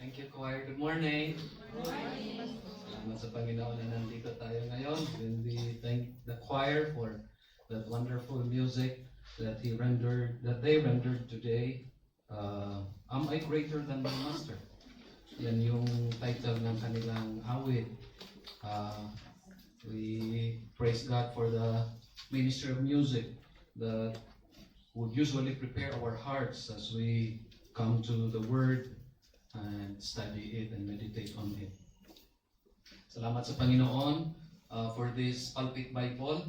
Thank you, choir. Good morning. Salamat sa Panginoon na nandito tayo ngayon. And we thank the choir for that wonderful music that they rendered today. Am I greater than my master? Yan yung title ng kanilang awit. We praise God for the ministry of music that would usually prepare our hearts as we come to the Word and study it and meditate on it. Salamat sa Panginoon for this pulpit Bible.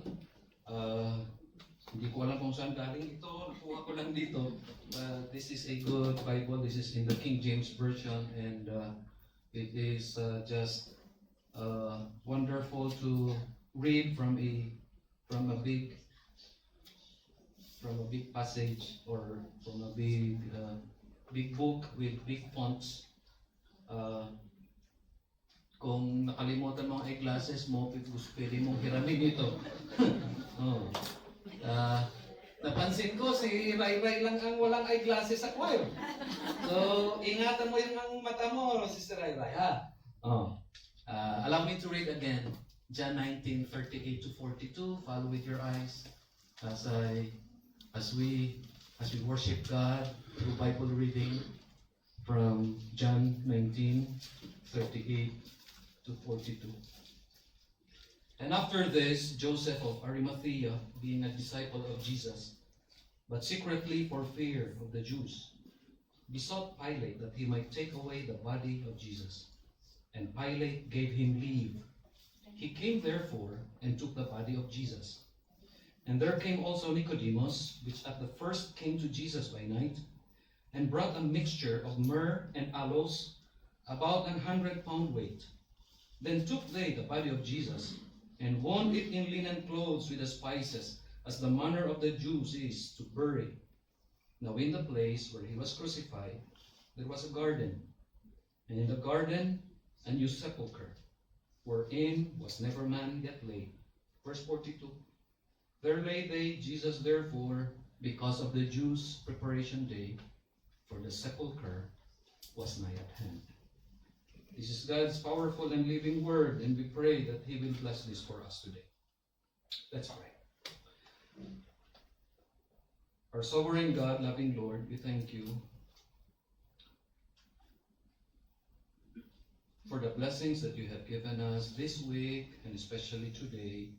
Hindi ko alam kung saan galing ito. Nakuha ko lang dito. This is a good Bible. This is in the King James Version, and it is just wonderful to read from a big passage, or from a big book with big fonts. Kung nakalimutan mo ang eyeglasses mo, pwede mong hiramin ito. Napansin ko si Ray lang ang walang eyeglasses sa choir. So, ingatan mo yung ang mata mo, Sister Ray, ha? Allow me to read again. John 19:38 to 42. Follow with your eyes as we worship God through Bible reading from John 19:38 to 42. And after this, Joseph of Arimathea, being a disciple of Jesus, but secretly for fear of the Jews, besought Pilate that he might take away the body of Jesus. And Pilate gave him leave. He came therefore and took the body of Jesus. And there came also Nicodemus, which at the first came to Jesus by night, and brought a mixture of myrrh and aloes, about 100-pound weight. Then took they the body of Jesus, and wound it in linen clothes with the spices, as the manner of the Jews is to bury. Now in the place where he was crucified, there was a garden, and in the garden a new sepulchre, wherein was never man yet laid. Verse 42. There lay they Jesus therefore, because of the Jews' preparation day, for the sepulchre was nigh at hand. This is God's powerful and living word, and we pray that He will bless this for us today. Let's pray. Our sovereign God, loving Lord, we thank you for the blessings that you have given us this week, and especially today.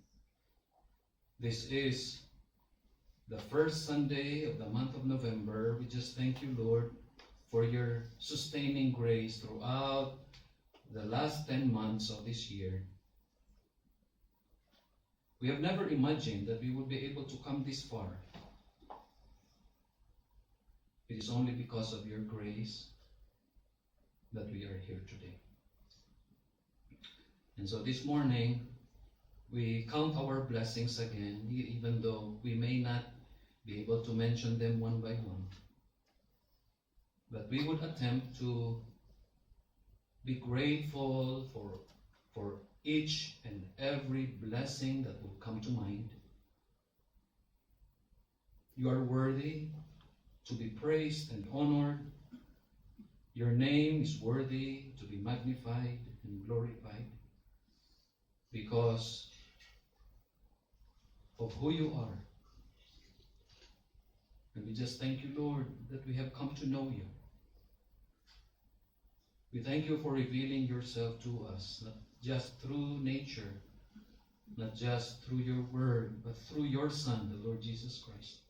This is the first Sunday of the month of November. We just thank you, Lord, for your sustaining grace throughout the last 10 months of this year. We have never imagined that we would be able to come this far. It is only because of your grace that we are here today. And so this morning, we count our blessings again, even though we may not be able to mention them one by one. But we would attempt to be grateful for each and every blessing that will come to mind. You are worthy to be praised and honored. Your name is worthy to be magnified and glorified because of who you are. And we just thank you, Lord, that we have come to know you. We thank you for revealing yourself to us, not just through nature, not just through your word, but through your Son, the Lord Jesus Christ.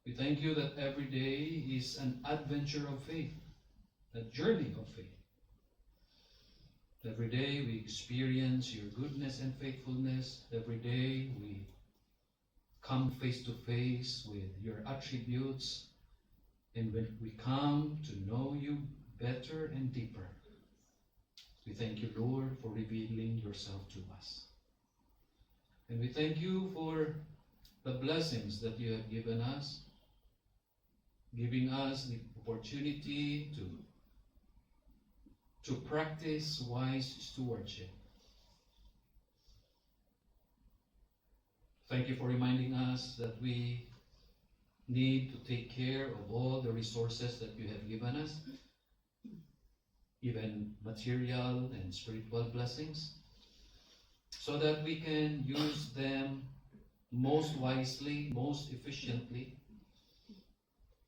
We thank you that every day is an adventure of faith, a journey of faith. Every day we experience your goodness and faithfulness. Every day we come face to face with your attributes. And when we come to know you better and deeper, we thank you, Lord, for revealing yourself to us. And we thank you for the blessings that you have given us, giving us the opportunity to practice wise stewardship. Thank you for reminding us that we need to take care of all the resources that you have given us, even material and spiritual blessings, so that we can use them most wisely, most efficiently,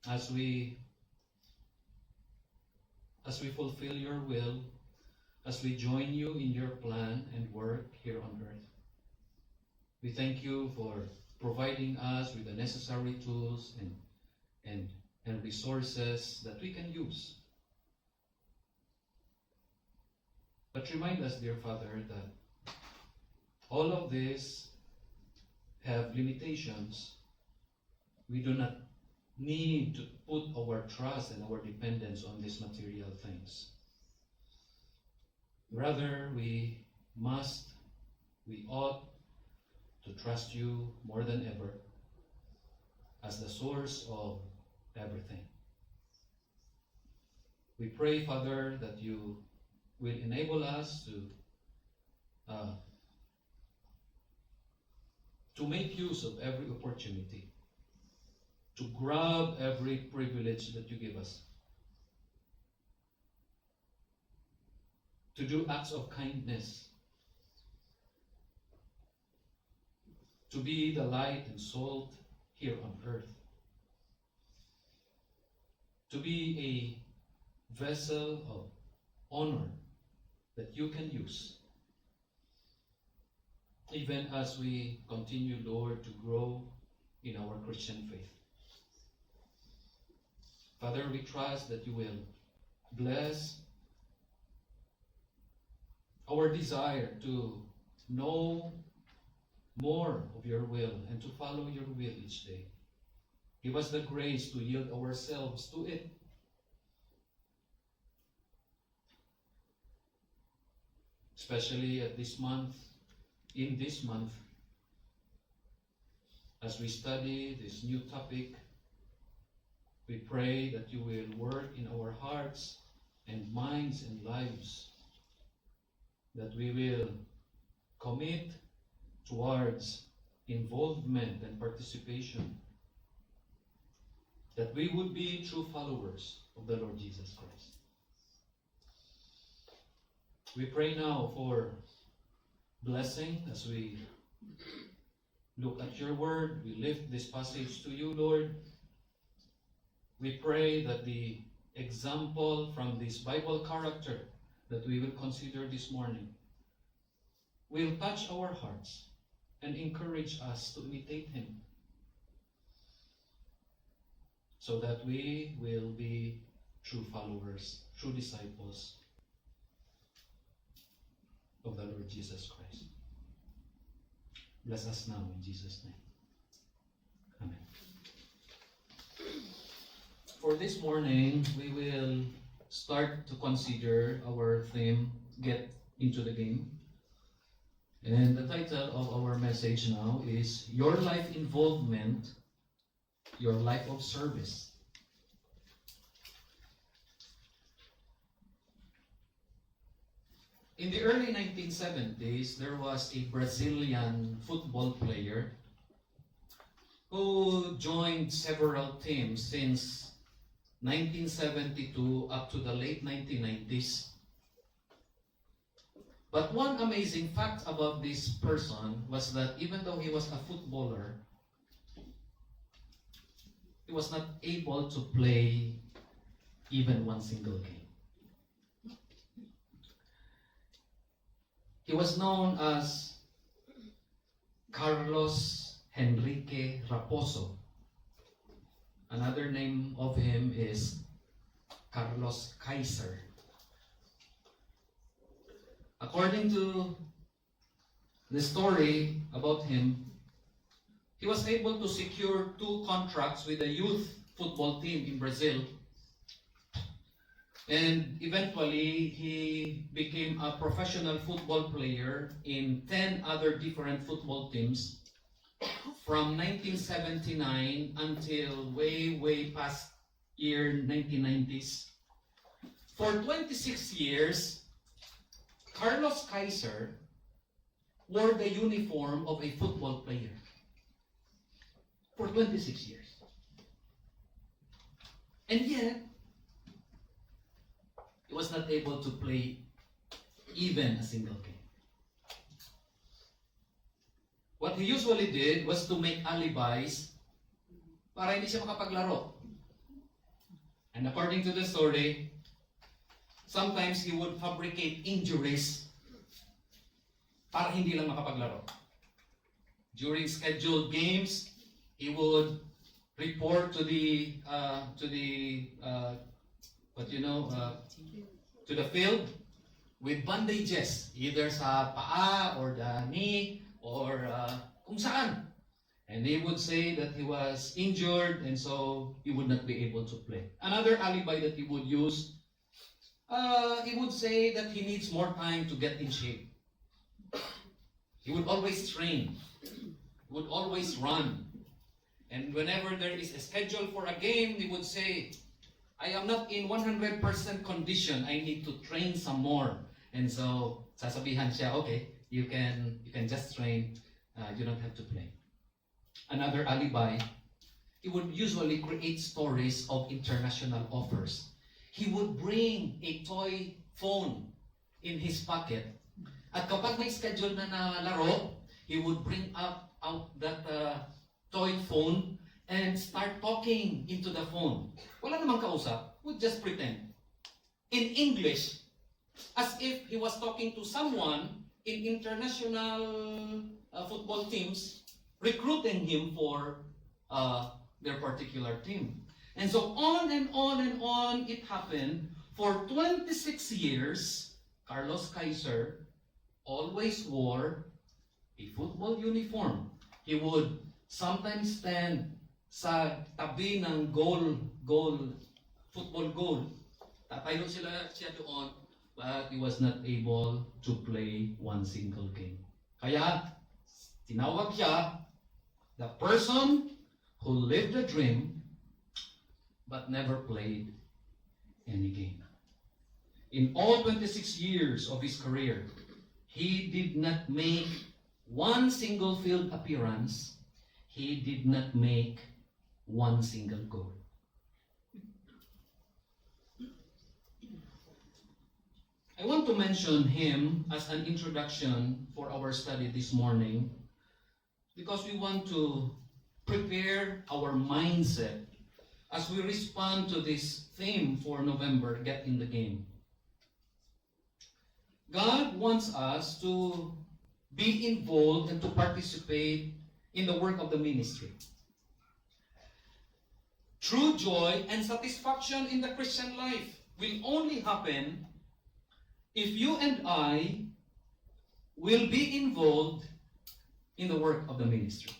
as we fulfill your will, as we join you in your plan and work here on earth. We thank you for providing us with the necessary tools and resources that we can use. But remind us, dear Father, that all of this have limitations. We do not need to put our trust and our dependence on these material things. Rather, we ought to trust you more than ever as the source of everything. We pray, Father, that you will enable us to make use of every opportunity, to grab every privilege that you give us, to do acts of kindness, to be the light and salt here on earth, to be a vessel of honor that you can use, even as we continue, Lord, to grow in our Christian faith. Father, we trust that you will bless our desire to know more of your will and to follow your will each day. Give us the grace to yield ourselves to it. Especially in this month, as we study this new topic, we pray that you will work in our hearts and minds and lives, that we will commit towards involvement and participation, that we would be true followers of the Lord Jesus Christ. We pray now for blessing as we look at your word. We lift this passage to you, Lord. We pray that the example from this Bible character that we will consider this morning will touch our hearts and encourage us to imitate him, so that we will be true followers, true disciples of the Lord Jesus Christ. Bless us now in Jesus' name. Amen. For this morning, we will start to consider our theme, Get into the Game. And the title of our message now is Your Life Involvement, Your Life of Service. In the early 1970s, there was a Brazilian football player who joined several teams since 1972 up to the late 1990s. But one amazing fact about this person was that even though he was a footballer, he was not able to play even one single game. He was known as Carlos Henrique Raposo. Another name of him is Carlos Kaiser. According to the story about him, he was able to secure 2 contracts with a youth football team in Brazil. And eventually, he became a professional football player in 10 other different football teams from 1979 until way past year 1990s. For 26 years, Carlos Kaiser wore the uniform of a football player. For 26 years. And yet, he was not able to play even a single game. What he usually did was to make alibis para hindi siya makapaglaro. And according to the story, sometimes he would fabricate injuries para hindi lang makapaglaro. During scheduled games, he would report to the field with bandages, either sa paa or the knee or kung saan. And he would say that he was injured and so he would not be able to play. Another alibi that he would use, he would say that he needs more time to get in shape. He would always train. He would always run. And whenever there is a schedule for a game, he would say, I am not in 100% condition. I need to train some more. And so, sasabihan siya, okay, you can just train. You don't have to play. Another alibi, he would usually create stories of international offers. He would bring a toy phone in his pocket. At kapag may schedule na laro, he would bring out that toy phone and start talking into the phone. Wala namang kausap, would just pretend. In English, as if he was talking to someone in international football teams, recruiting him for their particular team. And so on and on and on it happened. For 26 years, Carlos Kaiser always wore a football uniform. He would sometimes stand sa tabi ng football goal. Tatayo siya doon, but he was not able to play one single game. Kaya, tinawag siya the person who lived the dream but never played any game. In all 26 years of his career, he did not make one single field appearance. He did not make one single goal. I want to mention him as an introduction for our study this morning because we want to prepare our mindset as we respond to this theme for November, Get in the Game. God wants us to be involved and to participate in the work of the ministry. True joy and satisfaction in the Christian life will only happen if you and I will be involved in the work of the ministry.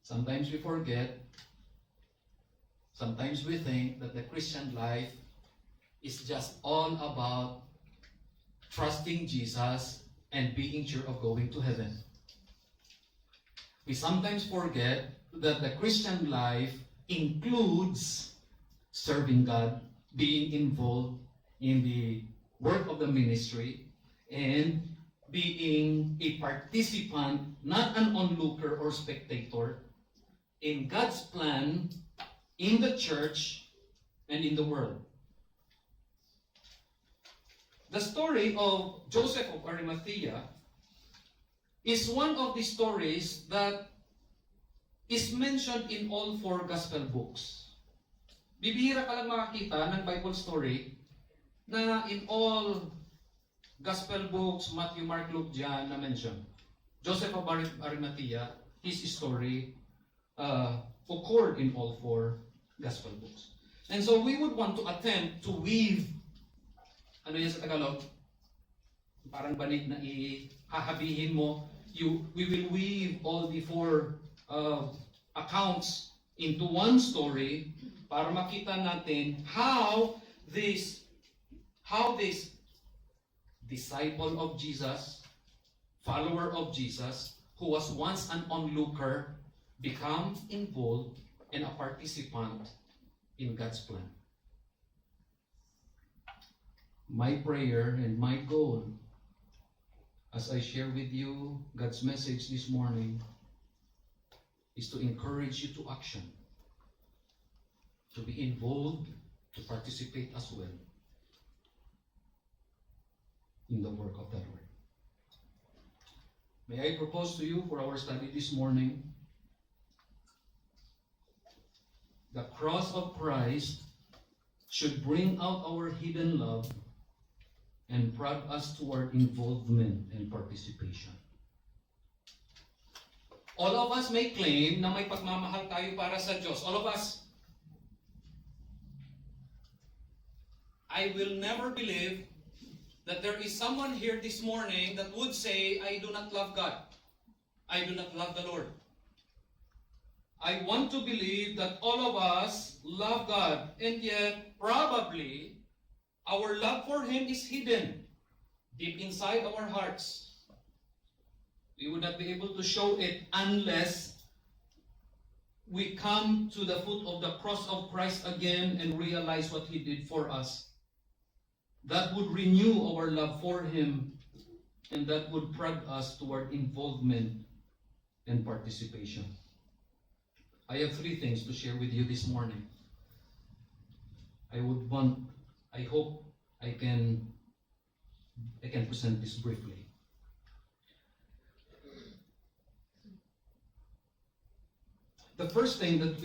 Sometimes we forget, sometimes we think that the Christian life is just all about trusting Jesus and being sure of going to heaven. We sometimes forget that the Christian life includes serving God, being involved in the work of the ministry, and being a participant, not an onlooker or spectator, in God's plan in the church and in the world. The story of Joseph of Arimathea is one of the stories that is mentioned in all four gospel books. Bibihira ka lang makakita ng Bible story na in all gospel books, Matthew, Mark, Luke, John, na mention. Joseph of Arimathea, his story occurred in all four gospel books. And so we would want to attempt to weave, ano yan sa Tagalog? Parang banig na ihahabihin mo. We will weave all the four accounts into one story para makita natin how this disciple of Jesus, follower of Jesus, who was once an onlooker, become involved and a participant in God's plan. My prayer and my goal as I share with you God's message this morning is to encourage you to action. to be involved, to participate as well in the work of the Lord. May I propose to you for our study this morning, the cross of Christ should bring out our hidden love and prod us toward involvement and participation. All of us may claim na may pagmamahal tayo para sa Diyos. All of us. I will never believe that there is someone here this morning that would say, I do not love God. I do not love the Lord. I want to believe that all of us love God, and yet probably our love for Him is hidden deep inside our hearts. We would not be able to show it unless we come to the foot of the cross of Christ again and realize what He did for us. That would renew our love for Him, and that would prod us toward involvement and participation. I have 3 things to share with you this morning. I hope I can present this briefly. The first thing that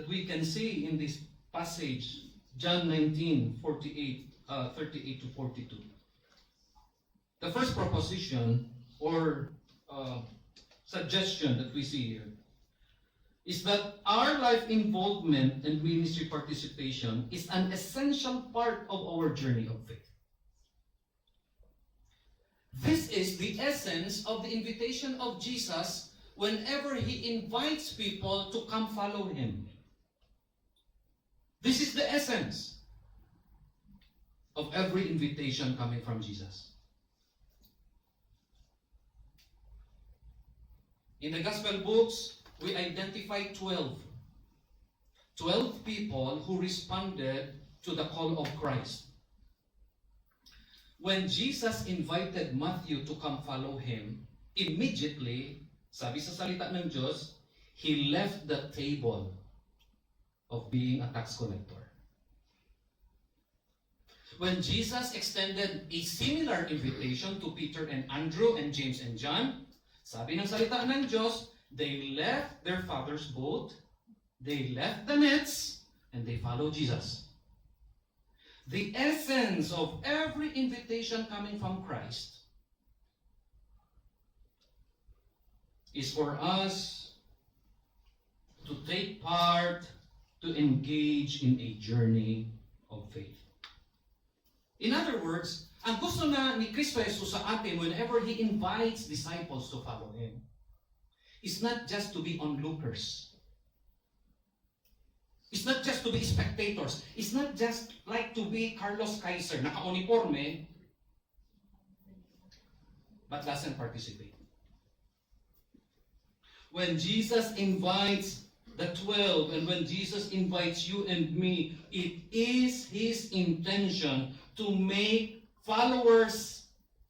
we can see in this passage, John 19:38 to 42. The first proposition or suggestion that we see here is that our life involvement and ministry participation is an essential part of our journey of faith. This is the essence of the invitation of Jesus whenever He invites people to come follow Him. This is the essence of every invitation coming from Jesus. In the Gospel books, we identify 12 people who responded to the call of Christ. When Jesus invited Matthew to come follow Him, immediately, sabi sa salita ng Diyos, he left the table of being a tax collector. When Jesus extended a similar invitation to Peter and Andrew and James and John, sabi ng salita ng Diyos, they left their father's boat, they left the nets, and they followed Jesus. The essence of every invitation coming from Christ is for us to take part, to engage in a journey of faith. In other words, ang gusto na ni Kristo Jesus sa atin whenever He invites disciples to follow Him is not just to be onlookers. It's not just to be spectators. It's not just like to be Carlos Kaiser, naka-uniforme, but doesn't participate. When Jesus invites the 12, and when Jesus invites you and me, it is His intention to make followers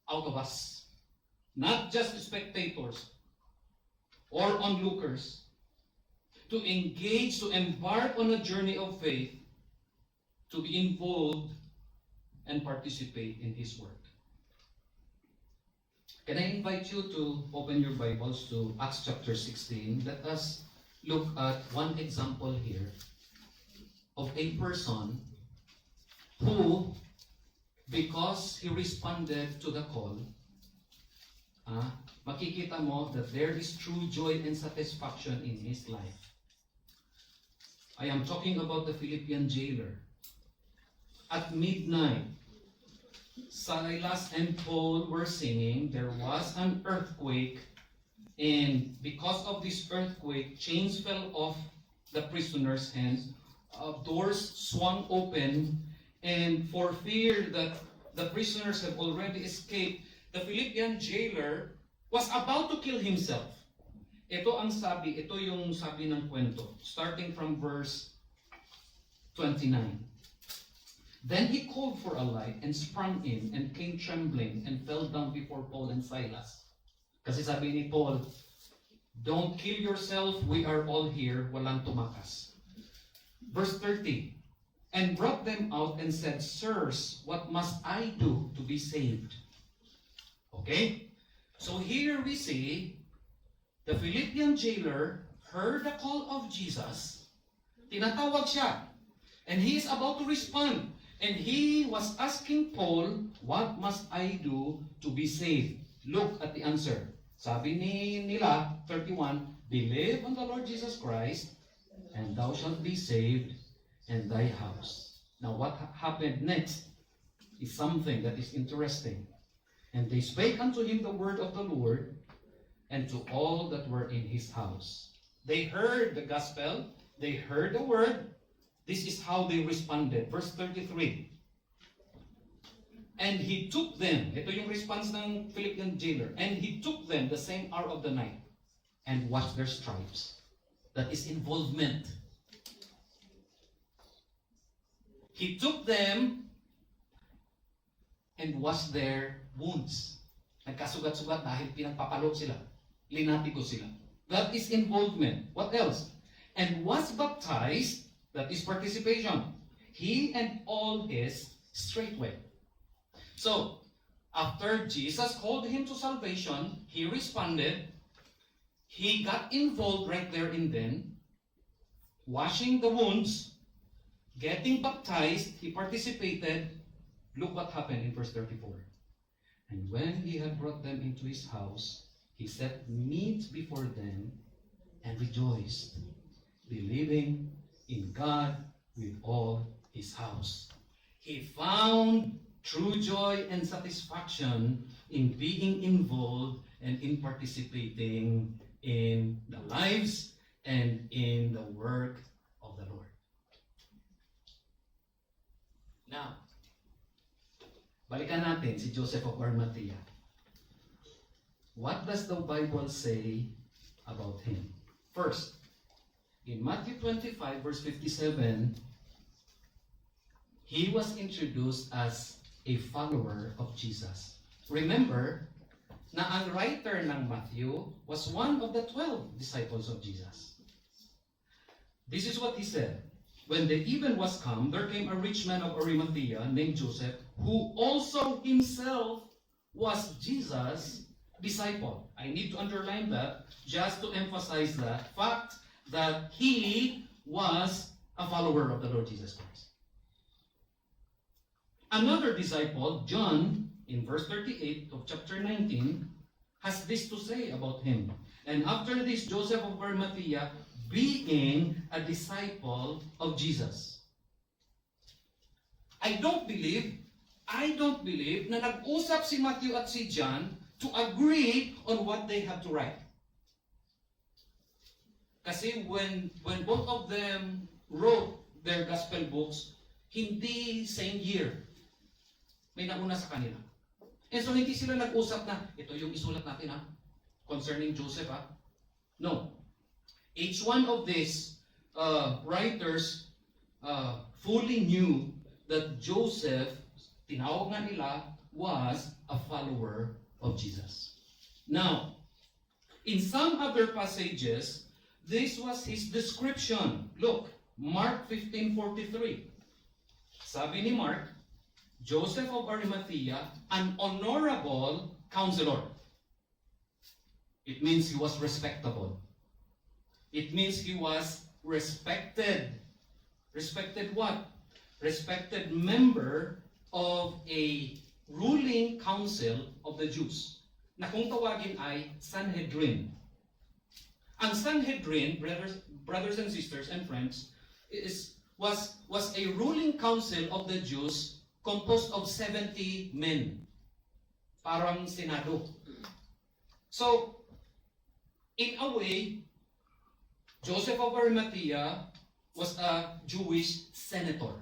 out of us. Not just spectators or onlookers. To engage, to embark on a journey of faith, to be involved and participate in His work. Can I invite you to open your Bibles to Acts chapter 16? Let us look at one example here of a person who, because he responded to the call, makikita mo that there is true joy and satisfaction in his life. I am talking about the Philippian jailer. At midnight, Silas and Paul were singing. There was an earthquake, and because of this earthquake, chains fell off the prisoners' hands. Doors swung open, and for fear that the prisoners have already escaped, the Philippian jailer was about to kill himself. Ito yung sabi ng kwento, starting from verse 29. Then he called for a light and sprang in and came trembling and fell down before Paul and Silas. Kasi sabi ni Paul, Don't kill yourself. We are all here. Walang tumakas. Verse 30. And brought them out and said, Sirs, what must I do to be saved? Okay? So here we see the Philippian jailer heard the call of Jesus. Tinatawag siya. And he is about to respond. And he was asking Paul, what must I do to be saved? Look at the answer. Sabi nila, 31, believe on the Lord Jesus Christ, and thou shalt be saved, and thy house. Now what happened next is something that is interesting. And they spake unto him the word of the Lord, and to all that were in his house. They heard the gospel, they heard the word. This is how they responded. Verse 33. And he took them, ito yung response ng Philippian jailer, and he took them the same hour of the night and washed their stripes. That is involvement. He took them and washed their wounds. Nagkasugat-sugat dahil pinagpapalo sila. Linatigo sila. That is involvement. What else? And was baptized, that is participation. He and all his straightway. So, after Jesus called him to salvation, he responded. He got involved right there and then, washing the wounds, getting baptized, he participated. Look what happened in verse 34. And when he had brought them into his house, he set meat before them and rejoiced, believing in God with all his house. He found true joy and satisfaction in being involved and in participating in the lives and in the work of the Lord. Now, balikan natin si Joseph of Arimathea. What does the Bible say about him? First, in Matthew 25 verse 57, he was introduced as a follower of Jesus. Remember na ang writer ng Matthew was one of the 12 disciples of Jesus. This is what he said. When the even was come, there came a rich man of Arimathea named Joseph, who also himself was Jesus' disciple. I need to underline that just to emphasize the fact that he was a follower of the Lord Jesus Christ. Another disciple, John, in verse 38 of chapter 19, has this to say about him. And after this, Joseph of Arimathea, being a disciple of Jesus. I don't believe na nag-usap si Matthew at si John to agree on what they have to write. Kasi when both of them wrote their gospel books, hindi same year. May nauna sa kanila. And so hindi sila nag-usap na, ito yung isulat natin concerning Joseph No. Each one of these writers fully knew that Joseph, tinawag nga nila, was a follower of Jesus. Now, in some other passages, this was his description. Look, Mark 15:43. Sabi ni Mark, Joseph of Arimathea, an honorable counselor. It means he was respectable. It means he was respected. Respected what? Respected member of a ruling council of the Jews. Na kung tawagin ay Sanhedrin. Ang Sanhedrin, brothers and sisters and friends, was a ruling council of the Jews composed of 70 men. Parang senado. So, in a way, Joseph of Arimathea was a Jewish senator.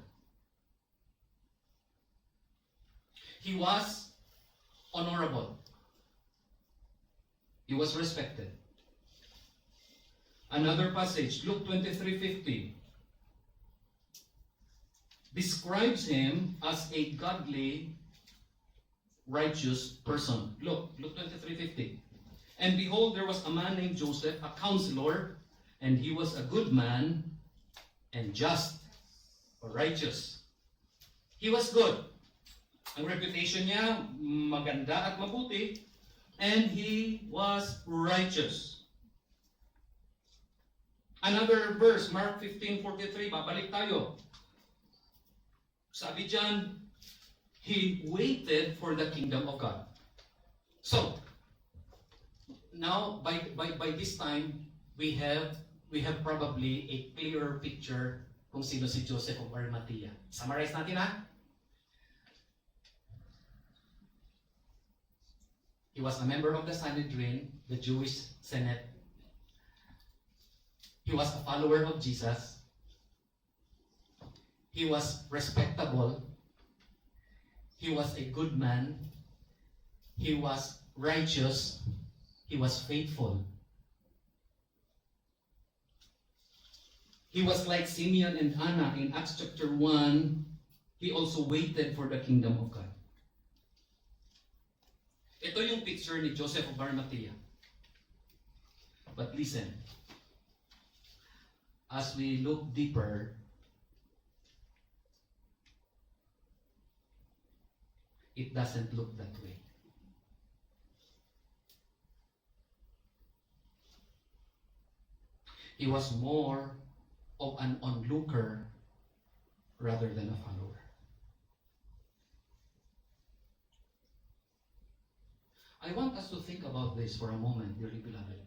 He was honorable. He was respected. Another passage, Luke 23:50, describes him as a godly, righteous person. Look 23:50. And behold, there was a man named Joseph, a counselor, and he was a good man and just or righteous. He was good. Ang reputation niya, maganda at mabuti. And he was righteous. Another verse, Mark 15:43, babalik tayo. Sabi dyan, he waited for the kingdom of God. So, now, by this time, we have probably a clearer picture kung sino si Joseph of Arimathea. Summarize natin ha. He was a member of the Sanhedrin, the Jewish Senate. He was a follower of Jesus. He was respectable. He was a good man. He was righteous. He was faithful. He was like Simeon and Anna in Acts chapter 1. He also waited for the kingdom of God. Ito yung picture ni Joseph of Arimathea. But listen, as we look deeper, it doesn't look that way. He was more of an onlooker rather than a follower. I want us to think about this for a moment, dearly beloved.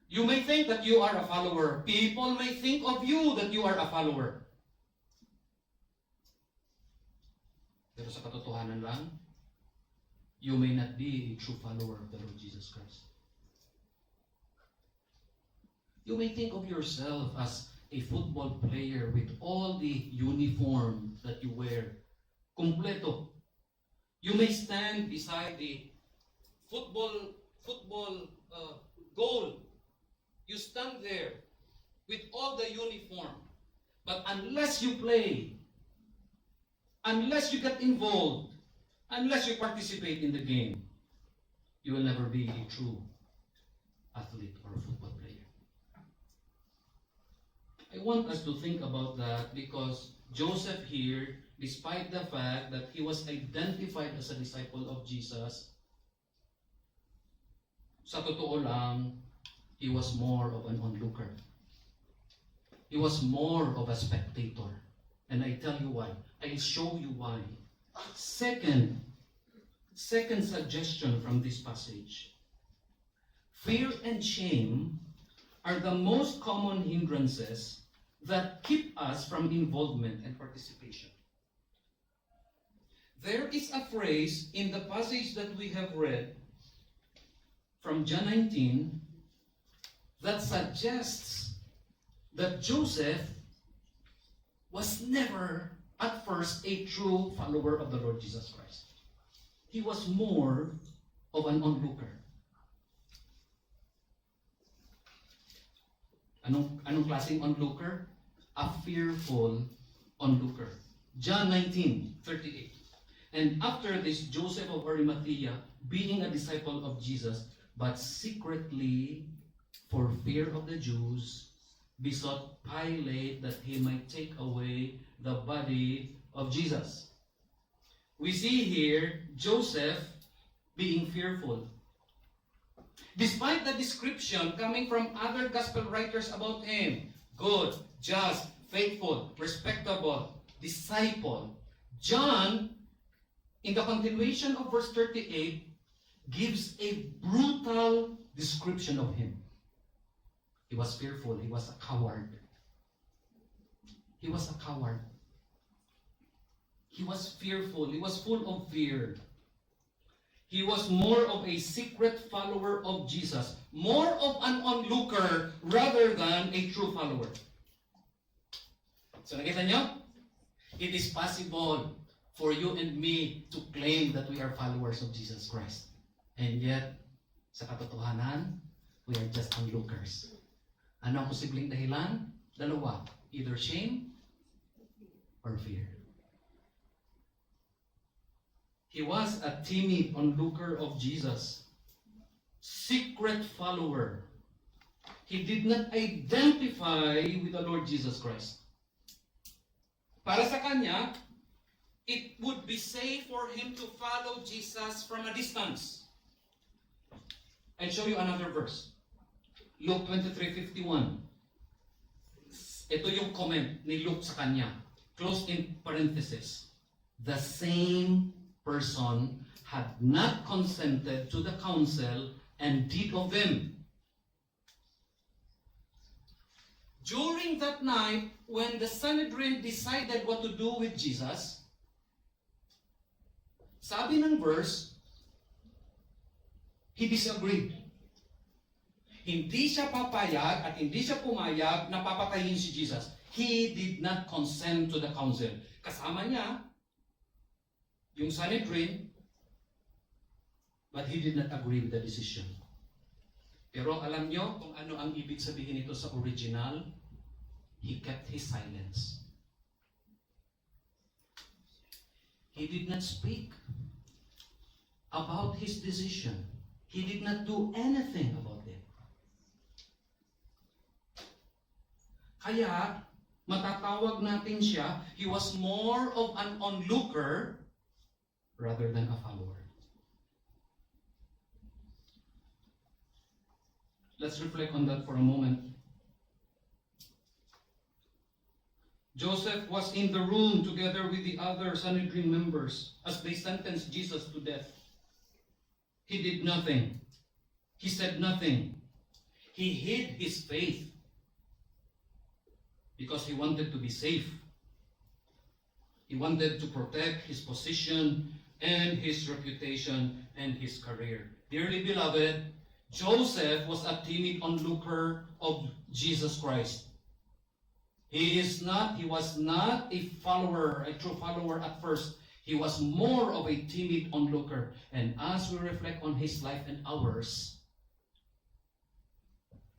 You may think that you are a follower. People may think of you that you are a follower. Pero sa katotohanan lang, you may not be a true follower of the Lord Jesus Christ. You may think of yourself as a football player with all the uniform that you wear. Kompleto. You may stand beside the football goal. You stand there with all the uniform. But unless you play, unless you get involved, unless you participate in the game, you will never be a true athlete or football player. I want us to think about that because Joseph here, despite the fact that he was identified as a disciple of Jesus, sa totoo lang, he was more of an onlooker. He was more of a spectator. And I tell you why. I'll show you why. Second suggestion from this passage. Fear and shame are the most common hindrances that keep us from involvement and participation. There is a phrase in the passage that we have read from John 19 that suggests that Joseph was never at first a true follower of the Lord Jesus Christ. He was more of an onlooker. Anong klaseng onlooker? A fearful onlooker. John 19:38. And after this, Joseph of Arimathea, being a disciple of Jesus, but secretly, for fear of the Jews, besought Pilate that he might take away the body of Jesus. We see here Joseph being fearful. Despite the description coming from other gospel writers about him, good, just, faithful, respectable, disciple, John, in the continuation of verse 38, gives a brutal description of him. He was fearful. He was a coward. He was a coward. He was fearful. He was full of fear. He was more of a secret follower of Jesus, more of an onlooker rather than a true follower. So nakita nyo? It is possible for you and me to claim that we are followers of Jesus Christ. And yet, sa katotohanan, we are just onlookers. Ano ang posibleng dahilan? Dalawa. Either shame or fear. He was a timid onlooker of Jesus, secret follower. He did not identify with the Lord Jesus Christ. Para sa kanya, it would be safe for him to follow Jesus from a distance. I'll show you another verse. Luke 23:51. Ito yung comment ni Luke sa kanya. Close in parenthesis. The same person had not consented to the counsel and did of them. During that night, when the Sanhedrin decided what to do with Jesus, sabi ng verse, he disagreed. Hindi siya papayag at hindi siya pumayag na papatayin si Jesus. He did not consent to the counsel. Kasama niya yung Sanhedrin, but he did not agree with the decision. Pero alam nyo kung ano ang ibig sabihin nito sa original? He kept his silence. He did not speak about his decision. He did not do anything about it. Kaya, matatawag natin siya, he was more of an onlooker rather than a follower. Let's reflect on that for a moment. Joseph was in the room together with the other Sanhedrin members as they sentenced Jesus to death. He did nothing. He said nothing. He hid his faith because he wanted to be safe. He wanted to protect his position and his reputation and his career. Dearly beloved, Joseph was a timid onlooker of Jesus Christ. He was not a follower, a true follower at first. He was more of a timid onlooker. And as we reflect on his life and ours,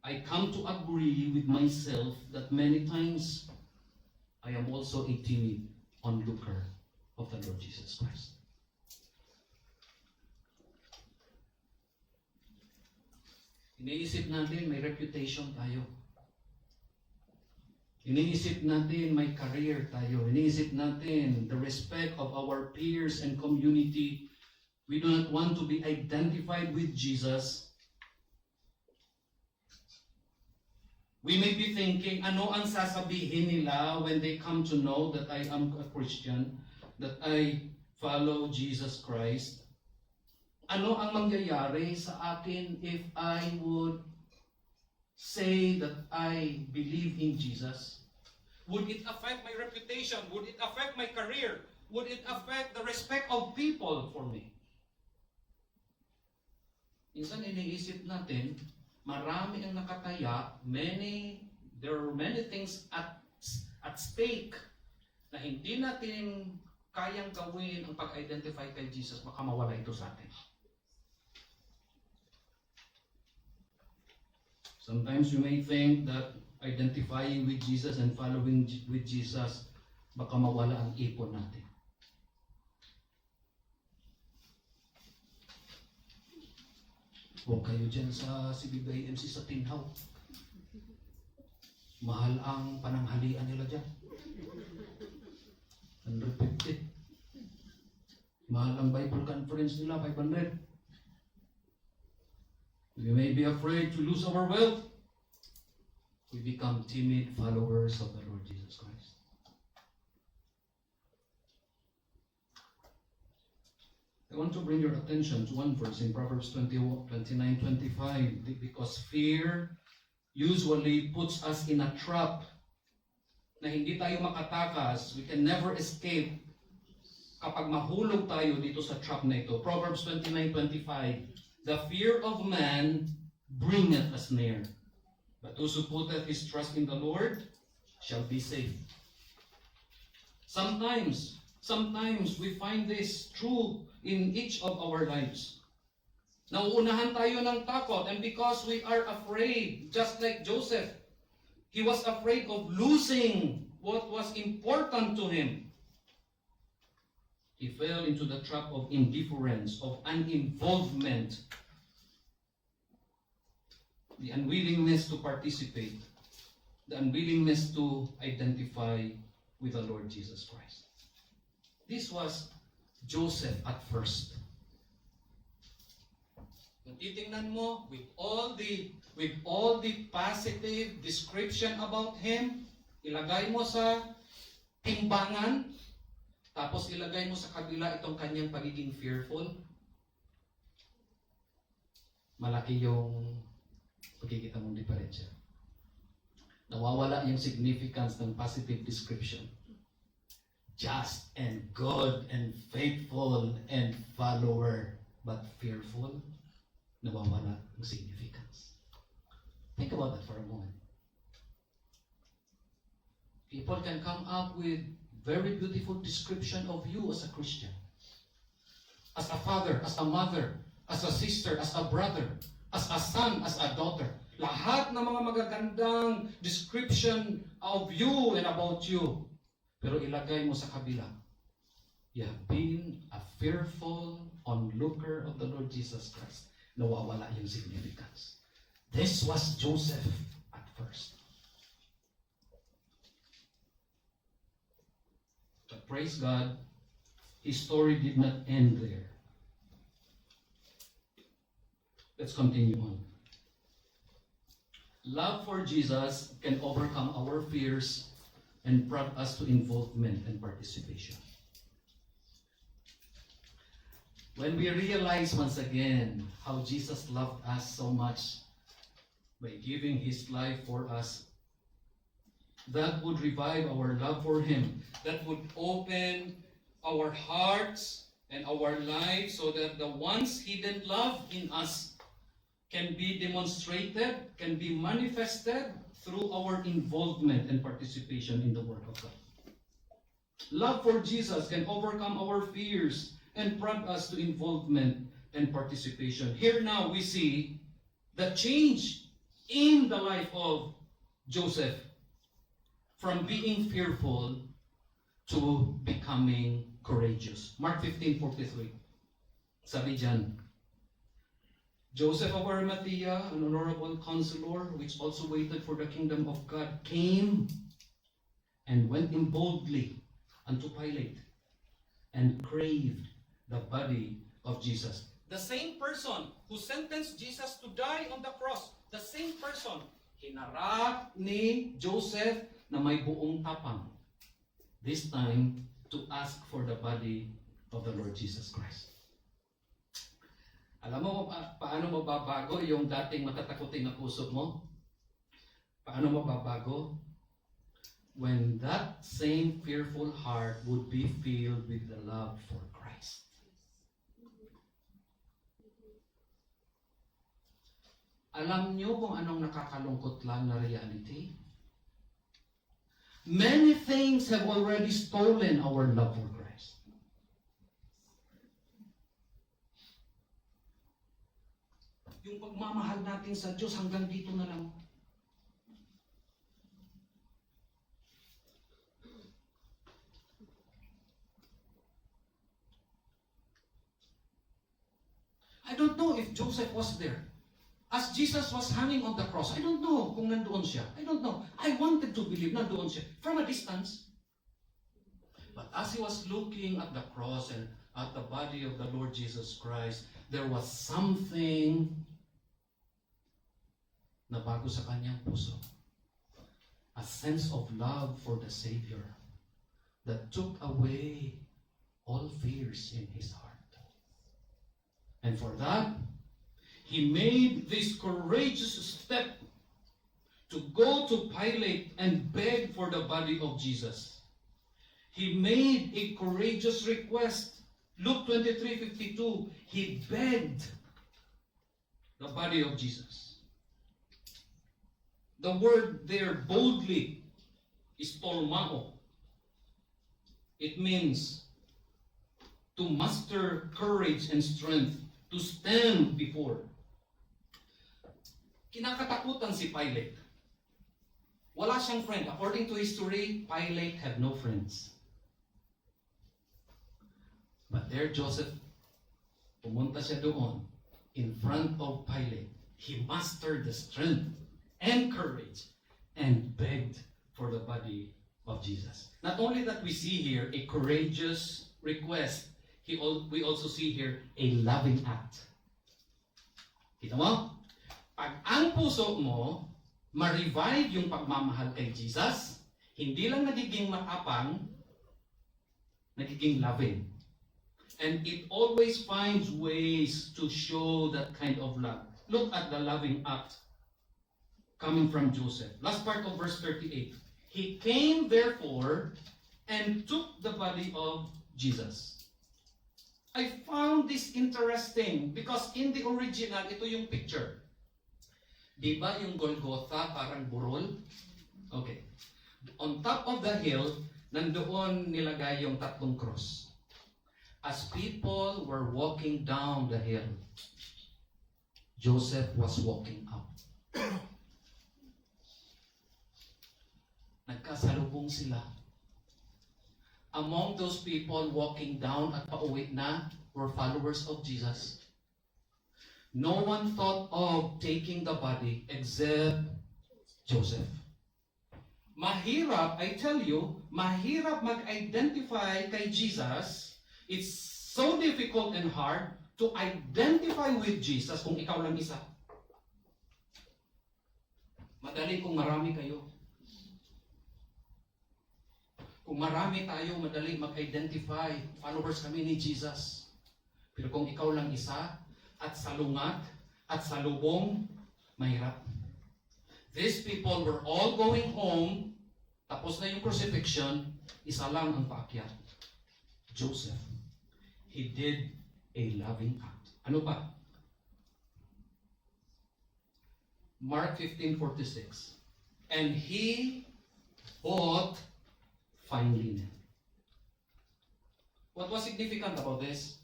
I come to agree with myself that many times I am also a timid onlooker of the Lord Jesus Christ. Iniisip natin may reputation tayo. Iniisip natin may career tayo. Iniisip natin the respect of our peers and community. We do not want to be identified with Jesus. We may be thinking, ano ang sasabihin nila when they come to know that I am a Christian, that I follow Jesus Christ? Ano ang mangyayari sa akin if I would say that I believe in Jesus? Would it affect my reputation? Would it affect my career? Would it affect the respect of people for me? Minsan iniisip natin, marami ang nakataya, there are many things at stake na hindi natin kayang gawin ang pag-identify kay Jesus, baka mawala ito sa atin. Sometimes you may think that identifying with Jesus and following with Jesus, baka mawala ang ipon natin. Huwag kayo dyan sa CBBIMC sa Tinhaw. Mahal ang pananghalian nila dyan. 150. Mahal ang Bible conference nila, 500. We may be afraid to lose our wealth. We become timid followers of the Lord Jesus Christ. I want to bring your attention to one verse in Proverbs 29:25, because fear usually puts us in a trap na hindi tayo makatakas. We can never escape kapag mahulog tayo dito sa trap na ito. Proverbs 29:25, the fear of man bringeth a snare, but whoso putteth his trust in the Lord shall be safe. Sometimes we find this true in each of our lives. Nauunahan tayo ng takot, and because we are afraid, just like Joseph, he was afraid of losing what was important to him. He fell into the trap of indifference, of uninvolvement, the unwillingness to participate, the unwillingness to identify with the Lord Jesus Christ. This was Joseph at first. Kung titingnan mo, with all the positive description about him, ilagay mo sa timbangan, tapos ilagay mo sa kabila itong kanyang pagiging fearful, malaki yung pagkikita mong diferensya. Nawawala yung significance ng positive description. Just and good and faithful and follower, but fearful, nawawala yung significance. Think about that for a moment. People can come up with very beautiful description of you as a Christian. As a father, as a mother, as a sister, as a brother, as a son, as a daughter. Lahat ng mga magagandang description of you and about you. Pero ilagay mo sa kabila. You have been a fearful onlooker of the Lord Jesus Christ. Nawawala yung significance. This was Joseph at first. But praise God, his story did not end there. Let's continue on. Love for Jesus can overcome our fears and prompt us to involvement and participation. When we realize once again how Jesus loved us so much by giving his life for us, that would revive our love for him. That would open our hearts and our lives so that the once hidden love in us can be demonstrated, can be manifested through our involvement and participation in the work of God. Love for Jesus can overcome our fears and prompt us to involvement and participation. Here now we see the change in the life of Joseph from being fearful to becoming courageous. Mark 15:43. Sabi dyan, Joseph of Arimathea, an honorable counselor, which also waited for the kingdom of God, came and went in boldly unto Pilate and craved the body of Jesus. The same person who sentenced Jesus to die on the cross, the same person, hinarap ni Joseph na may buong tapang. This time, to ask for the body of the Lord Jesus Christ. Alam mo paano mababago yung dating matatakutin na puso mo? Paano mababago? When that same fearful heart would be filled with the love for Christ. Alam niyo kung anong nakakalungkot lang na reality? Many things have already stolen our love for Christ. Yung pagmamahal natin sa Diyos hanggang dito na lang. I don't know if Joseph was there. As Jesus was hanging on the cross, I don't know kung nandoon siya. I don't know. I wanted to believe nandoon siya from a distance. But as he was looking at the cross and at the body of the Lord Jesus Christ, there was something na bago sa kanyang puso. A sense of love for the Savior that took away all fears in his heart. And for that, he made this courageous step to go to Pilate and beg for the body of Jesus. He made a courageous request. Luke 23:52, he begged the body of Jesus. The word there, boldly, is tolmao. It means to muster courage and strength, to stand before. Kinakatakutan si Pilate. Wala siyang friend. According to history, Pilate had no friends. But there Joseph, pumunta siya doon in front of Pilate. He mustered the strength and courage and begged for the body of Jesus. Not only that we see here a courageous request, we also see here a loving act. Kita mo? Pag ang puso mo ma-revive yung pagmamahal kay Jesus, hindi lang nagiging matapang, nagiging loving. And it always finds ways to show that kind of love. Look at the loving act coming from Joseph. Last part of verse 38. He came therefore and took the body of Jesus. I found this interesting because in the original, ito yung picture. Di ba yung Golgotha parang burol? Okay. On top of the hill, nandoon nilagay yung tatlong cross. As people were walking down the hill, Joseph was walking up. Nagkasalubong sila. Among those people walking down at pauwi na were followers of Jesus. No one thought of taking the body except Joseph. Mahirap, I tell you, mahirap mag-identify kay Jesus. It's so difficult and hard to identify with Jesus kung ikaw lang isa. Madali kung marami kayo. Kung marami tayo, madali mag-identify. Followers kami ni Jesus. Pero kung ikaw lang isa, at salungat, at salubong, mahirap. These people were all going home, tapos na yung crucifixion, isa lang ang paakyat. Joseph. He did a loving act. Ano pa? Mark 15:46. And he bought fine linen. What was significant about this?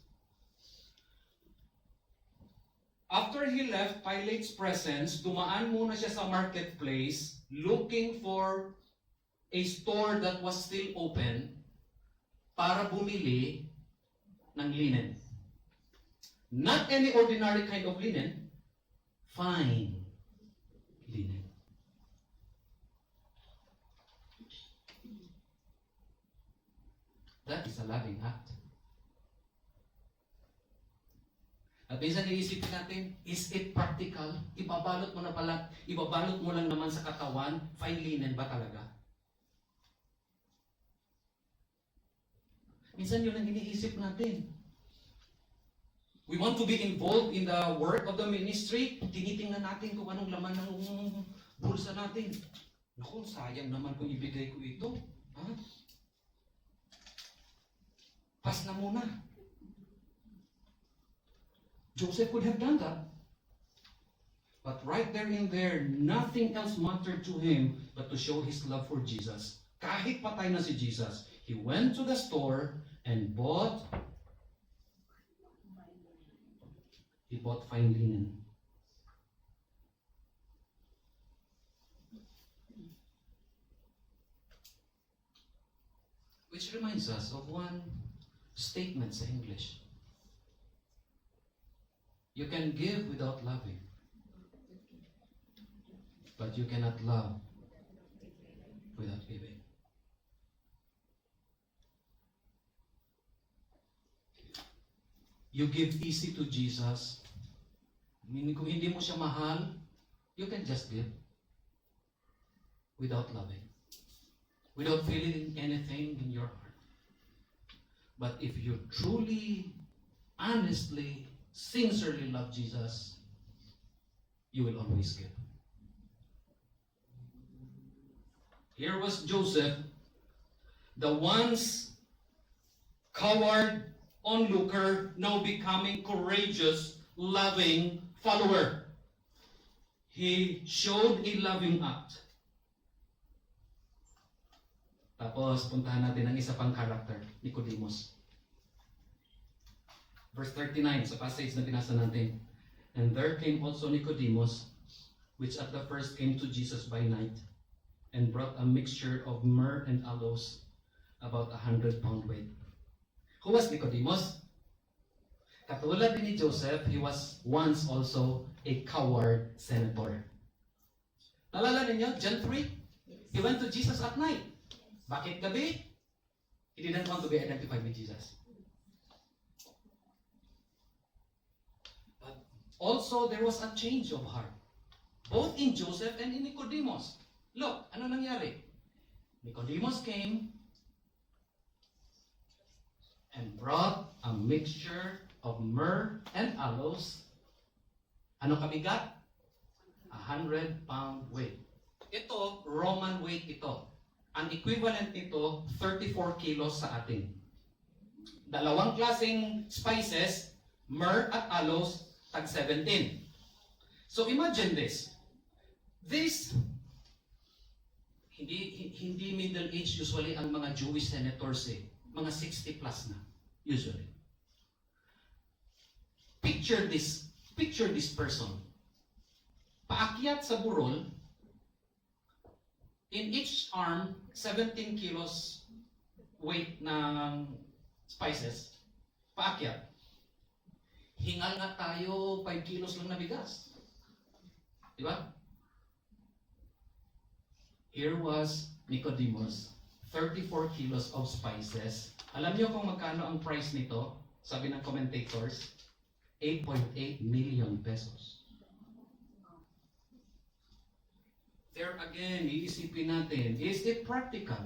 After he left Pilate's presence, dumaan muna siya sa marketplace looking for a store that was still open para bumili ng linen. Not any ordinary kind of linen, fine linen. That is a loving act. At minsan iisipin natin, is it practical? Ibabalot mo lang naman sa katawan, fine linen ba talaga? Minsan yun ang iniisip natin. We want to be involved in the work of the ministry, tinitingnan natin kung anong laman ng bulsa natin. Naku, sayang naman kung ibigay ko ito. Ha? Pas na muna. Joseph could have done that. But right there in there, nothing else mattered to him but to show his love for Jesus. Kahit patay na si Jesus, he went to the store and bought fine linen. Which reminds us of one statement sa English. You can give without loving, but you cannot love without giving. You give easy to Jesus, meaning kung hindi mo siya mahal, you can just give without loving, without feeling anything in your heart. But if you truly, honestly, sincerely love Jesus, you will always give. Here was Joseph, the once coward onlooker, now becoming courageous, loving follower. He showed a loving act. Tapos, puntahan natin ang isa pang character, Nicodemus. Verse 39, sa passage na binasa natin. And there came also Nicodemus, which at the first came to Jesus by night, and brought a mixture of myrrh and aloes, about 100 pound weight. Who was Nicodemus? Katulad din ni Joseph, he was once also a coward senator. Nalala ninyo, John 3? He went to Jesus at night. Bakit gabi? He didn't want to be identified with Jesus. But also, there was a change of heart. Both in Joseph and in Nicodemus. Look, ano nangyari? Nicodemus came and brought a mixture of myrrh and aloes. Ano kabigat? 100-pound weight. Ito, Roman weight ito. Ang equivalent nito, 34 kilos sa atin. Dalawang klaseng spices, myrrh at aloes, tag 17. So imagine this. This, hindi middle age usually ang mga Jewish senators eh. Mga 60 plus na, usually. Picture this person. Paakyat sa burol, in each arm, 17 kilos weight ng spices. Paakyat. Hingal nga tayo, 5 kilos lang na bigas. Di ba? Here was Nicodemus, 34 kilos of spices. Alam niyo kung magkano ang price nito? Sabi ng commentators, 8.8 million pesos. There again, iisipin natin, is it practical?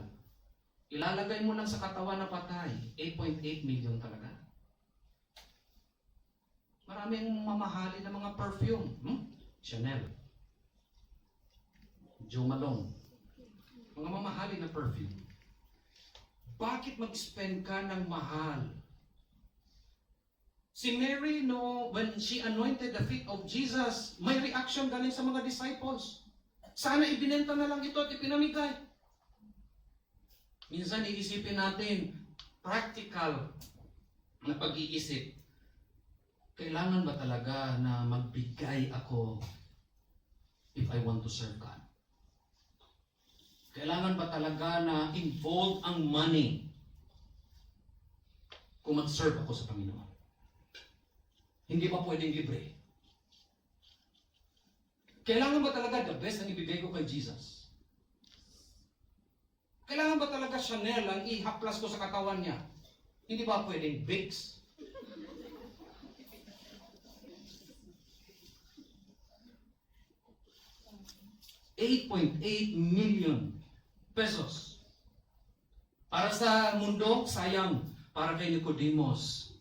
Ilalagay mo lang sa katawan na patay, 8.8 million talaga. Maraming mamahali na mga perfume. Chanel, Jo Malone, mga mamahali na perfume. Bakit mag-spend ka ng mahal? Si Mary, no, when she anointed the feet of Jesus, may reaction galing sa mga disciples. Sana ibinenta na lang ito at ipinamigay. Minsan iisipin natin, practical na pag-iisip. Kailangan ba talaga na magbigay ako if I want to serve God? Kailangan ba talaga na involve ang money kung mag-serve ako sa Panginoon? Hindi ba pwedeng libre? Kailangan ba talaga the best ang ibigay ko kay Jesus? Kailangan ba talaga Chanel ang ihaplas ko sa katawan niya? Hindi ba pwedeng Vicks? $8.8 million pesos. Para sa mundo, sayang. Para kay Nicodemus,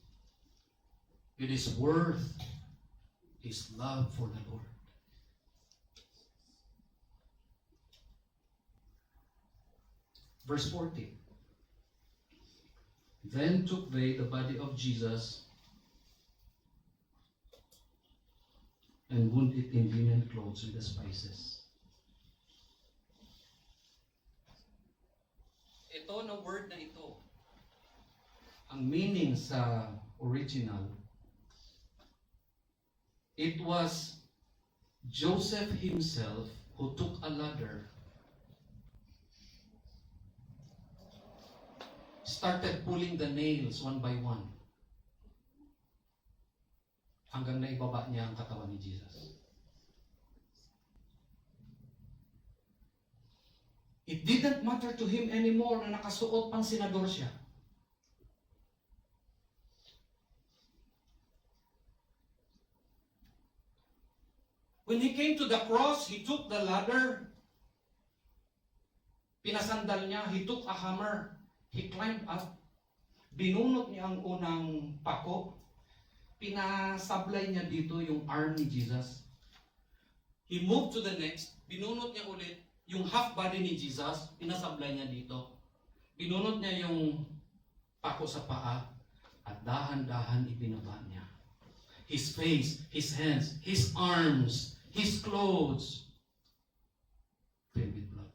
it is worth his love for the Lord. Verse 40. Then took they the body of Jesus and wound it in linen clothes with the spices. Ito na word na ito, ang meaning sa original, it was Joseph himself who took a ladder, started pulling the nails one by one, hanggang naibaba niya ang katawan ni Jesus. It didn't matter to him anymore na nakasuot pang senador siya. When he came to the cross, he took the ladder, pinasandal niya, he took a hammer, he climbed up, binunot niya ang unang pako, pinasablay niya dito yung arm ni Jesus. He moved to the next, binunot niya ulit yung half body ni Jesus, pinasablay niya dito. Binunot niya yung pako sa paa at dahan-dahan ibinaba niya. His face, his hands, his arms, his clothes filled with blood.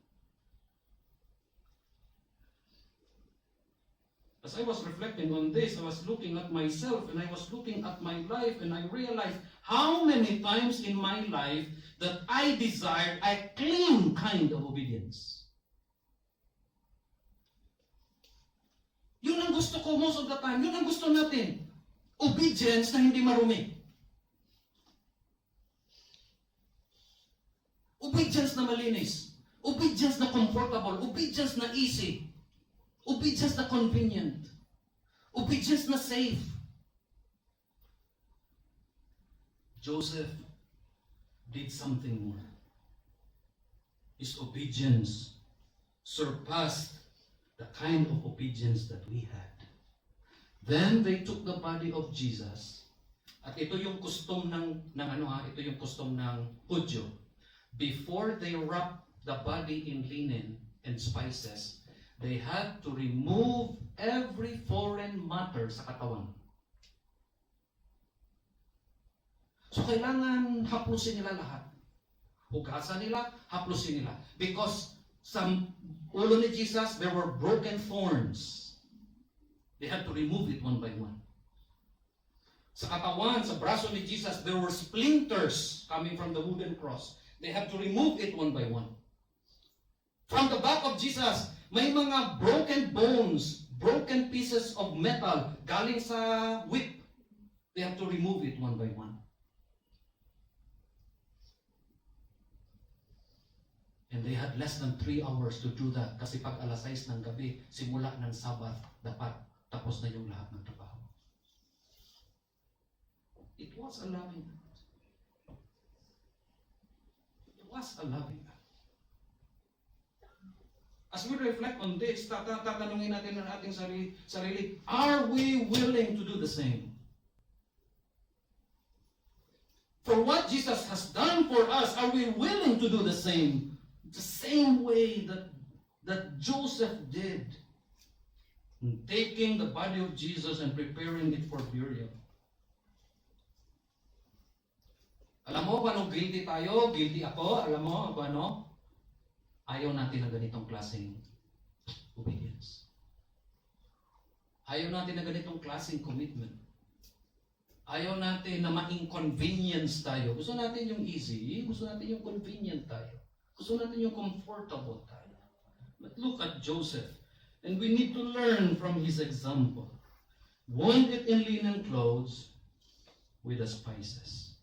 As I was reflecting on this, I was looking at myself and I was looking at my life and I realized how many times in my life that I desired a clean kind of obedience. Yun ang gusto ko most of the time. Yun ang gusto natin. Obedience na hindi marumi. Obedience na malinis. Obedience na comfortable. Obedience na easy. Obedience na convenient. Obedience na safe. Joseph did something more. His obedience surpassed the kind of obedience that we had. Then they took the body of Jesus. At ito yung custom ito yung custom ng Hudyo. Before they wrapped the body in linen and spices, they had to remove every foreign matter sa katawan. So kailangan haplusin nila lahat. Hugasan nila, haplusin nila. Because sa ulo ni Jesus, there were broken thorns. They had to remove it one by one. Sa katawan, sa braso ni Jesus, there were splinters coming from the wooden cross. They had to remove it one by one. From the back of Jesus, may mga broken bones, broken pieces of metal galing sa whip. They have to remove it one by one. And they had less than 3 hours to do that kasi pag alas 6 ng gabi, simula ng Sabat, dapat tapos na yung lahat ng trabaho. It was a loving act. It was a loving act. As we reflect on this, tatanungin natin ang ating sarili, are we willing to do the same? For what Jesus has done for us, are we willing to do the same? The same way that Joseph did in taking the body of Jesus and preparing it for burial. Alam mo kung anong guilty tayo? Guilty ako. Alam mo kung ano? Ayaw natin ng ganitong klaseng obedience. Ayaw natin ng ganitong klaseng commitment. Ayaw natin na ma-inconvenience tayo. Gusto natin yung easy. Gusto natin yung convenient tayo. Gusto natin yung comfortable tayo. But look at Joseph. And we need to learn from his example. Wound it in linen clothes with the spices.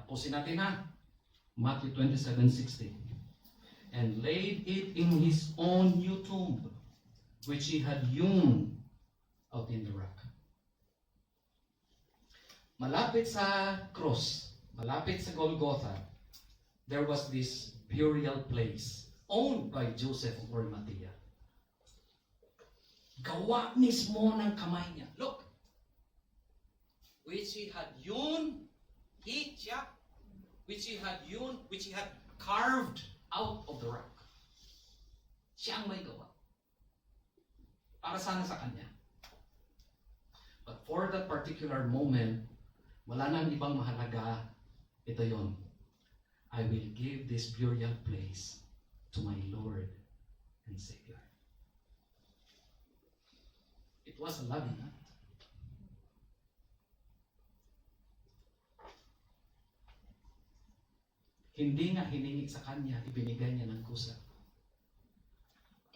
Tapusin natin ha. Matthew 27:16. And laid it in his own new tomb, which he had hewn out in the rock. Malapit sa cross, malapit sa Golgotha, there was this burial place owned by Joseph of Arimathea. Gawa mismo ng kamay niya. Look! Which he had hewn, which he had carved out of the rock. Siya ang may gawa. Para sana sa kanya. But for that particular moment, wala nang ibang mahalaga. Ito yon. I will give this burial place to my Lord and Savior. It was a loving act. Hindi nga hiningi sa kanya, ibinigay niya ng kusa.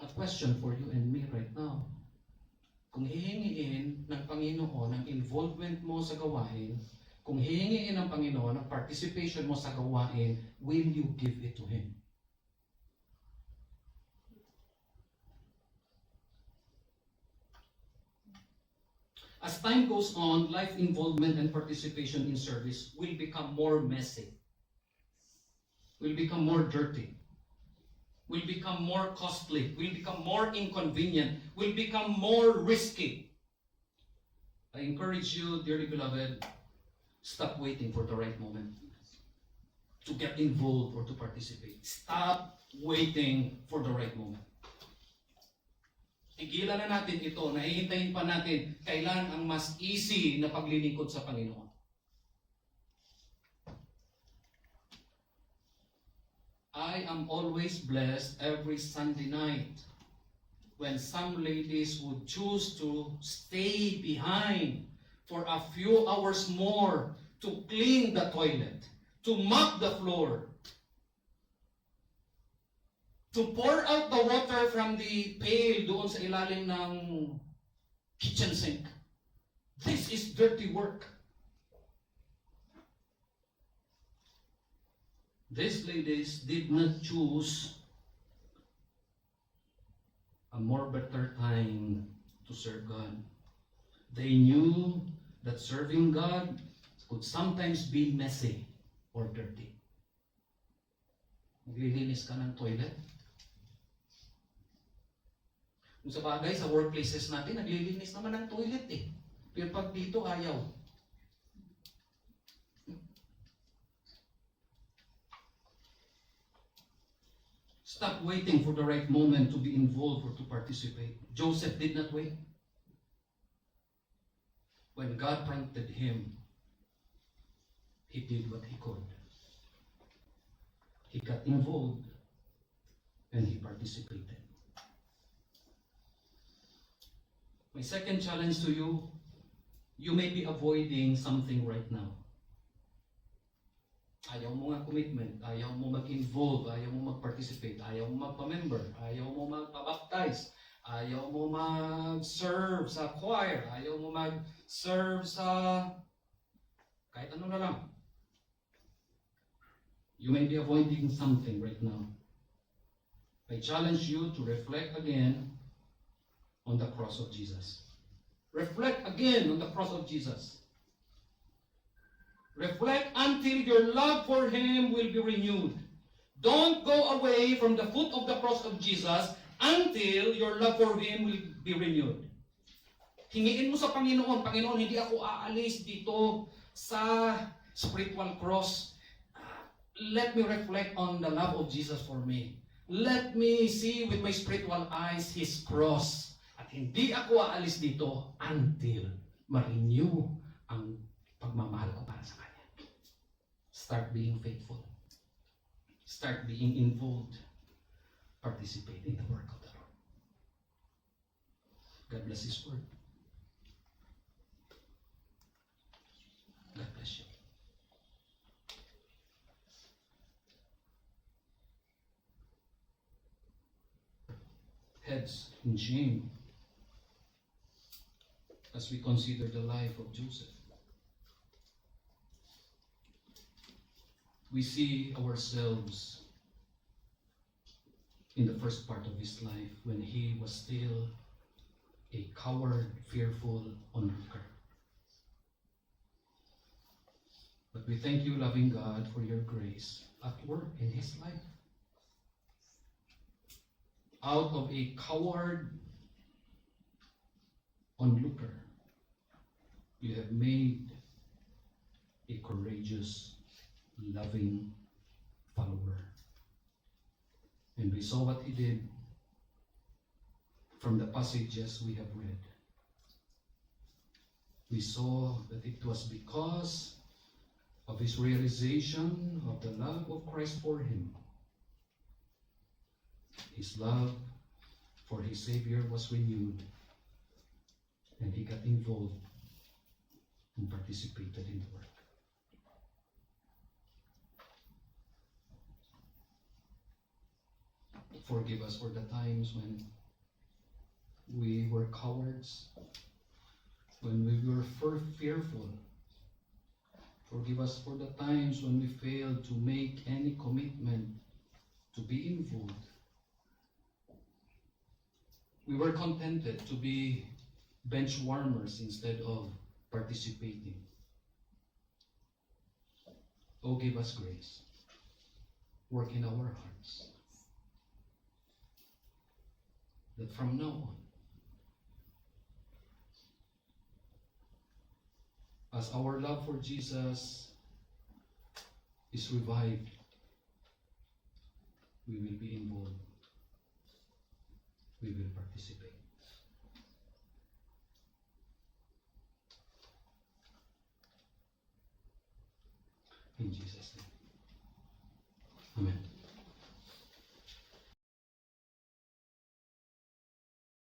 A question for you and me right now. Kung hihingiin ng Panginoon ang involvement mo sa gawain, kung hihingiin ng Panginoon ang participation mo sa gawain, will you give it to Him? As time goes on, life involvement and participation in service will become more messy, will become more dirty, will become more costly, will become more inconvenient, will become more risky. I encourage you, dearly beloved, stop waiting for the right moment to get involved or to participate. Stop waiting for the right moment. Tigilan na natin ito. Nahihintayin pa natin kailan ang mas easy na paglilingkod sa Panginoon. I am always blessed every Sunday night when some ladies would choose to stay behind for a few hours more to clean the toilet, to mop the floor. to pour out the water from the pail doon sa ilalim ng kitchen sink. This is dirty work. These ladies did not choose a more better time to serve God. They knew that serving God could sometimes be messy or dirty. Maglilinis ka ng toilet. Kung sa bagay, sa workplaces natin, naglilinis naman ng toilet eh. Pero pag dito, ayaw. Stop waiting for the right moment to be involved or to participate. Joseph did not wait. When God prompted him, he did what he could. He got involved and he participated. My second challenge to you, you may be avoiding something right now. Ayaw mo nga commitment, ayaw mo mag-involve, ayaw mo mag-participate, ayaw mo magpa-member, ayaw mo magpa-baptize, ayaw mo mag-serve sa choir, ayaw mo mag-serve sa kahit ano na lang. You may be avoiding something right now. I challenge you to reflect again on the cross of Jesus. Reflect again on the cross of Jesus. Reflect until your love for Him will be renewed. Don't go away from the foot of the cross of Jesus until your love for Him will be renewed. Hingiin mo sa Panginoon, Panginoon, hindi ako aalis dito sa spiritual cross. Let me reflect on the love of Jesus for me. Let me see with my spiritual eyes His cross. At hindi ako aalis dito until ma-renew ang pagmamahal ko para sa Kanya. Start being faithful. Start being involved. Participate in the work of the Lord. God bless His word. God bless you. Heads in shame as we consider the life of Joseph. We see ourselves in the first part of his life when he was still a coward, fearful onlooker. But we thank you, loving God, for your grace at work in his life. Out of a coward onlooker, you have made a courageous, loving follower. And we saw what he did from the passages we have read. We saw that it was because of his realization of the love of Christ for him. His love for his Savior was renewed, and he got involved and participated in the work. Forgive us for the times when we were cowards, when we were fearful. Forgive us for the times when we failed to make any commitment to be involved. We were contented to be bench warmers instead of participating. Oh, give us grace. Work in our hearts. That from now on, as our love for Jesus is revived, we will be involved. We will participate. In Jesus' name. Amen.